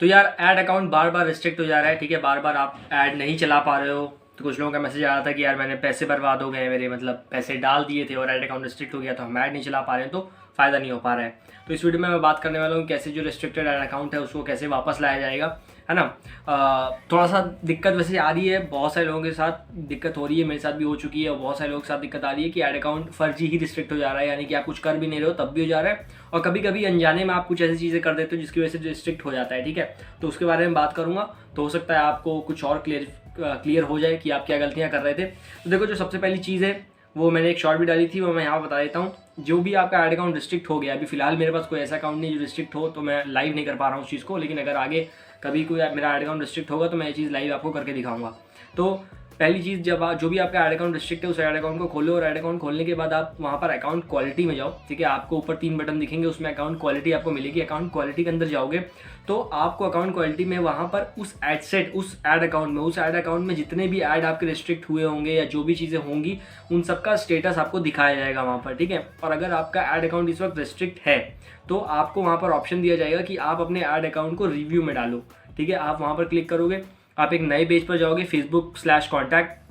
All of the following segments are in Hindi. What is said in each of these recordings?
तो यार ऐड अकाउंट बार बार रिस्ट्रिक्ट हो जा रहा है, ठीक है, बार बार आप ऐड नहीं चला पा रहे हो। तो कुछ लोगों का मैसेज आ रहा था कि यार मैंने पैसे बर्बाद हो गए मेरे, मतलब पैसे डाल दिए थे और ऐड अकाउंट रिस्ट्रिक्ट हो गया, तो हम ऐड नहीं चला पा रहे हैं, तो फ़ायदा नहीं हो पा रहा है। तो इस वीडियो में मैं बात करने वाला हूँ कैसे जो रिस्ट्रिक्टेड ऐड अकाउंट है उसको कैसे वापस लाया जाएगा, है ना। थोड़ा सा दिक्कत वैसे आ रही है, बहुत सारे लोगों के साथ दिक्कत हो रही है, मेरे साथ भी हो चुकी है और बहुत सारे लोगों के साथ दिक्कत आ रही है कि ऐड अकाउंट फर्जी ही रिस्ट्रिक्ट हो जा रहा है, यानी कि आप कुछ कर भी नहीं रहे हो तब भी हो जा रहा है, और कभी कभी अनजाने में आप कुछ ऐसी चीज़ें कर देते हो जिसकी वजह से रिस्ट्रिक्ट हो जाता है, ठीक है। तो उसके बारे में बात करूँगा, तो हो सकता है आपको कुछ और क्लियर हो जाए कि आप क्या गलतियाँ कर रहे थे। तो देखो, जो सबसे पहली चीज़ है वो मैंने एक शॉर्ट भी डाली थी, वो मैं यहाँ बता देता हूँ। जो भी आपका ऐड अकाउंट रिस्ट्रिक्ट हो गया, अभी फिलहाल मेरे पास कोई ऐसा अकाउंट नहीं जो रिस्ट्रिक्ट हो, तो मैं लाइव नहीं कर पा रहा हूँ उस चीज़ को, लेकिन अगर आगे कभी कोई मेरा ऐड अकाउंट रिस्ट्रिक्ट होगा तो मैं ये चीज़ लाइव आपको करके दिखाऊंगा। तो पहली चीज़, जब जो भी आपका ऐड अकाउंट रिस्ट्रिक्ट है उस ऐड अकाउंट को खोलो, और ऐड अकाउंट खोलने के बाद आप वहाँ पर अकाउंट क्वालिटी में जाओ, ठीक है। आपको ऊपर 3 बटन दिखेंगे, उसमें अकाउंट क्वालिटी आपको मिलेगी। अकाउंट क्वालिटी के अंदर जाओगे तो आपको अकाउंट क्वालिटी में वहाँ पर उस ऐड सेट, उस ऐड अकाउंट में जितने भी ऐड आपके रिस्ट्रिक्ट हुए होंगे या जो भी चीज़ें होंगी उन सबका स्टेटस आपको दिखाया जाएगा वहाँ पर, ठीक है। और अगर आपका ऐड अकाउंट इस वक्त रिस्ट्रिक्ट है तो आपको वहाँ पर ऑप्शन दिया जाएगा कि आप अपने ऐड अकाउंट को रिव्यू में डालो, ठीक है। आप वहाँ पर क्लिक करोगे, आप एक नए पेज पर जाओगे, Facebook/कॉन्टैक्ट,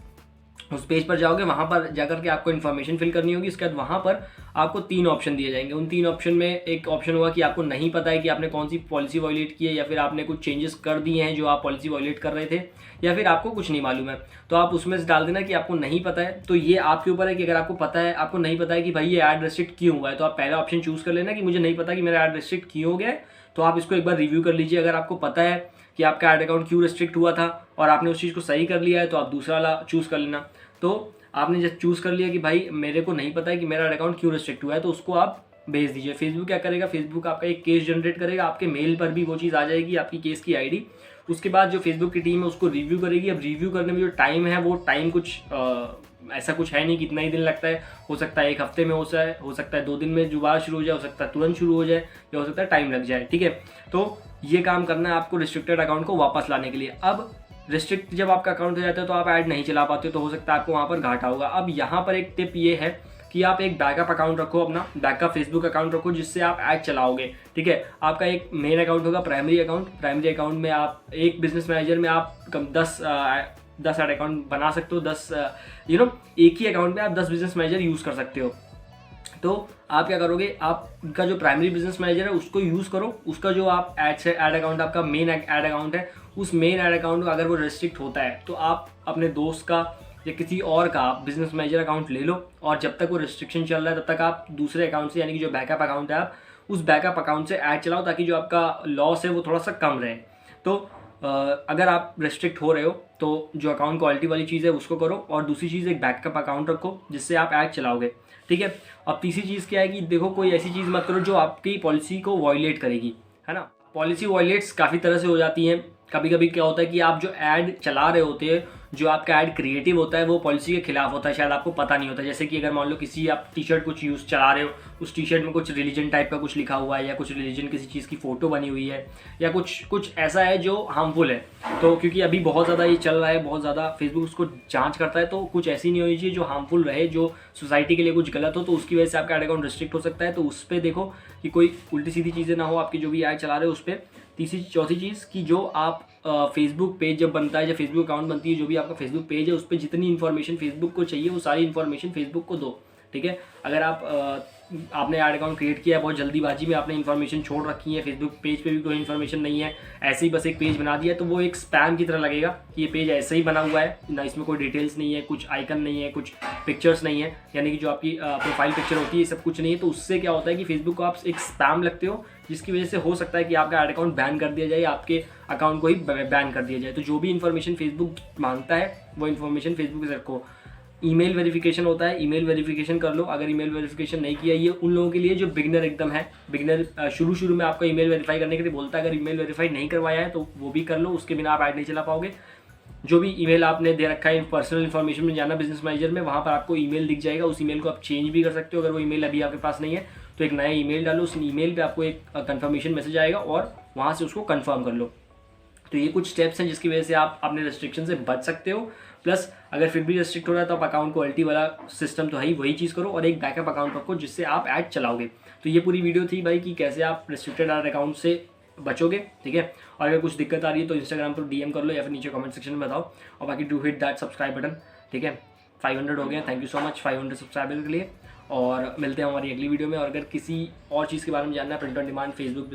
उस पेज पर जाओगे, वहाँ पर जाकर के आपको इन्फॉर्मेशन फिल करनी होगी। इसके बाद वहाँ पर आपको 3 ऑप्शन दिए जाएंगे। उन 3 ऑप्शन में एक ऑप्शन होगा कि आपको नहीं पता है कि आपने कौन सी पॉलिसी वॉयलेट की है, या फिर आपने कुछ चेंजेस कर दिए हैं जो आप पॉलिसी वॉयलेट कर रहे थे, या फिर आपको कुछ नहीं मालूम है। तो आप उसमें से डाल देना कि आपको नहीं पता है। तो ये आपके ऊपर है कि अगर आपको पता है, आपको नहीं पता है कि भाई ये ऐड रिस्ट्रिक्ट क्यों हुआ है, तो आप पहला ऑप्शन चूज़ कर लेना कि मुझे नहीं पता कि मेरा ऐड रिस्ट्रिक्ट क्यों हो गया है। तो आप इसको एक बार रिव्यू कर लीजिए। अगर आपको पता है कि आपका ऐड अकाउंट क्यों रिस्ट्रिक्ट हुआ था और आपने उस चीज़ को सही कर लिया है, तो आप दूसरा वाला चूज़ कर लेना। तो आपने जब चूज़ कर लिया कि भाई मेरे को नहीं पता है कि मेरा अकाउंट क्यों रिस्ट्रिक्ट हुआ है, तो उसको आप भेज दीजिए। फेसबुक क्या करेगा, फेसबुक आपका एक केस जनरेट करेगा, आपके मेल पर भी वो चीज़ आ जाएगी, आपकी केस की आईडी। उसके बाद जो फेसबुक की टीम है उसको रिव्यू करेगी। अब रिव्यू करने में जो टाइम है वो टाइम कुछ ऐसा कुछ है नहीं कितना ही दिन लगता है। हो सकता है 1 हफ्ते में हो सकता है 2 दिन में दोबारा शुरू हो जाए, हो सकता है तुरंत शुरू हो जाए, या हो सकता है टाइम लग जाए, ठीक है। तो ये काम करना है आपको रिस्ट्रिक्टेड अकाउंट को वापस लाने के लिए। अब रिस्ट्रिक्ट जब आपका अकाउंट हो जाता है तो आप ऐड नहीं चला पाते हो, तो हो सकता है आपको वहाँ पर घाटा होगा। अब यहाँ पर एक टिप ये है कि आप एक बैकअप अकाउंट रखो, अपना बैकअप फेसबुक अकाउंट रखो, जिससे आप ऐड चलाओगे, ठीक है। आपका एक मेन अकाउंट होगा प्राइमरी अकाउंट में आप एक बिजनेस मैनेजर में आप कम 10 ऐड अकाउंट बना सकते हो। 10 एक ही अकाउंट में आप 10 बिजनेस मैनेजर यूज़ कर सकते हो। तो आप क्या करोगे, आपका जो प्राइमरी बिजनेस मैनेजर है उसको यूज़ करो। उसका जो आप ऐड अकाउंट, आपका मेन ऐड अकाउंट है, उस मेन ऐड अकाउंट को अगर वो रिस्ट्रिक्ट होता है तो आप अपने दोस्त का या किसी और का बिजनेस मैनेजर अकाउंट ले लो, और जब तक वो रिस्ट्रिक्शन चल रहा है तब तक आप दूसरे अकाउंट से, यानी कि जो बैकअप अकाउंट है, आप उस बैकअप अकाउंट से ऐड चलाओ, ताकि जो आपका लॉस है वो थोड़ा सा कम रहे। तो अगर आप रिस्ट्रिक्ट हो रहे हो तो जो अकाउंट क्वालिटी वाली चीज़ है उसको करो, और दूसरी चीज़ एक बैकअप अकाउंट रखो जिससे आप ऐड चलाओगे, ठीक है। अब तीसरी चीज़ क्या है कि देखो, कोई ऐसी चीज़ मत करो जो आपकी पॉलिसी को वॉयलेट करेगी, है ना। पॉलिसी वॉयलेट्स काफ़ी तरह से हो जाती हैं। कभी कभी क्या होता है कि आप जो ऐड चला रहे होते हैं, जो आपका ऐड क्रिएटिव होता है वो पॉलिसी के खिलाफ होता है, शायद आपको पता नहीं होता। जैसे कि अगर मान लो किसी आप टी शर्ट कुछ यूज़ चला रहे हो, उस टी शर्ट में कुछ रिलीजन टाइप का कुछ लिखा हुआ है, या कुछ रिलीजन किसी चीज़ की फ़ोटो बनी हुई है, या कुछ ऐसा है जो हार्मफुल है। तो क्योंकि अभी बहुत ज़्यादा ये चल रहा है, बहुत ज़्यादा फेसबुक उसको जांच करता है, तो कुछ ऐसी नहीं होनी चाहिए जो हार्मफुल रहे, जो सोसाइटी के लिए कुछ गलत हो, तो उसकी वजह से आपका ऐड अकाउंट रिस्ट्रिक्ट हो सकता है। तो उस पर देखो कि कोई उल्टी सीधी चीज़ें ना हो आपकी जो भी ऐड चला रहे हो उस पर। तीसरी चौथी चीज़ कि जो आप फेसबुक पेज जब बनता है, जब फेसबुक अकाउंट बनती है, जो भी आपका फेसबुक पेज है उस पर जितनी इन्फॉर्मेशन फेसबुक को चाहिए वो सारी इन्फॉर्मेशन फेसबुक को दो, ठीक है। अगर आपने ऐड अकाउंट क्रिएट किया है, बहुत जल्दीबाजी में आपने इन्फॉर्मेशन छोड़ रखी है, फेसबुक पेज पे भी कोई इन्फॉर्मेशन नहीं है, ऐसे ही बस एक पेज बना दिया, तो वो एक स्पैम की तरह लगेगा कि ये पेज ऐसे ही बना हुआ है ना, इसमें कोई डिटेल्स नहीं है, कुछ आइकन नहीं है, कुछ पिक्चर्स नहीं है, यानी कि जो आपकी प्रोफाइल पिक्चर होती है, सब कुछ नहीं है। तो उससे क्या होता है कि फेसबुक को आप एक स्पैम लगते हो, जिसकी वजह से हो सकता है कि आपका ऐड अकाउंट बैन कर दिया जाए, आपके अकाउंट को ही बैन कर दिया जाए। तो जो भी इन्फॉर्मेशन फेसबुक मांगता है वो इन्फॉर्मेशन फेसबुक से रखो। ईमेल वेरिफिकेशन होता है, ईमेल वेरिफिकेशन कर लो। अगर ईमेल वेरिफिकेशन नहीं किया, ये उन लोगों के लिए जो बिगनर एकदम है, बिगनर शुरू में आपका ईमेल वेरीफाई करने के लिए बोलता है। अगर ईमेल वेरीफाई नहीं करवाया है तो वो भी कर लो, उसके बिना आप ऐड नहीं चला पाओगे। जो भी ईमेल आपने दे रखा है, पर्सनल इन्फॉर्मेशन में जाना बिजनेस मैनेजर में, वहाँ पर आपको ईमेल दिख जाएगा, उस ईमेल को आप चेंज भी कर सकते हो। अगर वो ईमेल अभी आपके पास नहीं है तो एक नया ईमेल डालो, उस ईमेल पे आपको एक कंफर्मेशन मैसेज आएगा और वहाँ से उसको कंफर्म कर लो। तो ये कुछ स्टेप्स हैं जिसकी वजह से आप अपने रेस्ट्रिक्शन से बच सकते हो। प्लस अगर फिर भी रेस्ट्रिक्ट हो रहा है तो आप अकाउंट क्वालिटी वाला सिस्टम तो है ही, वही चीज़ करो, और एक बैकअप अकाउंट रखो जिससे आप ऐड चलाओगे। तो ये पूरी वीडियो थी भाई कि कैसे आप रिस्ट्रिक्टेड अकाउंट से बचोगे, ठीक है। और अगर कुछ दिक्कत आ रही है तो इंस्टाग्राम पर DM कर लो या फिर नीचे कमेंट सेक्शन में बताओ। और बाकी do hit that subscribe button, ठीक है। 500 हो गए, thank you so much 500 subscriber के लिए। और मिलते हैं हमारी अगली वीडियो में। और अगर किसी और चीज़ के बारे में जानना है, print on demand, Facebook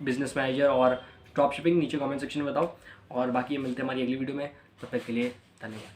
business manager और ड्रॉप शिपिंग, नीचे कमेंट सेक्शन में बताओ। और बाकी मिलते हैं हमारी अगली वीडियो में, तब तक के लिए धन्यवाद।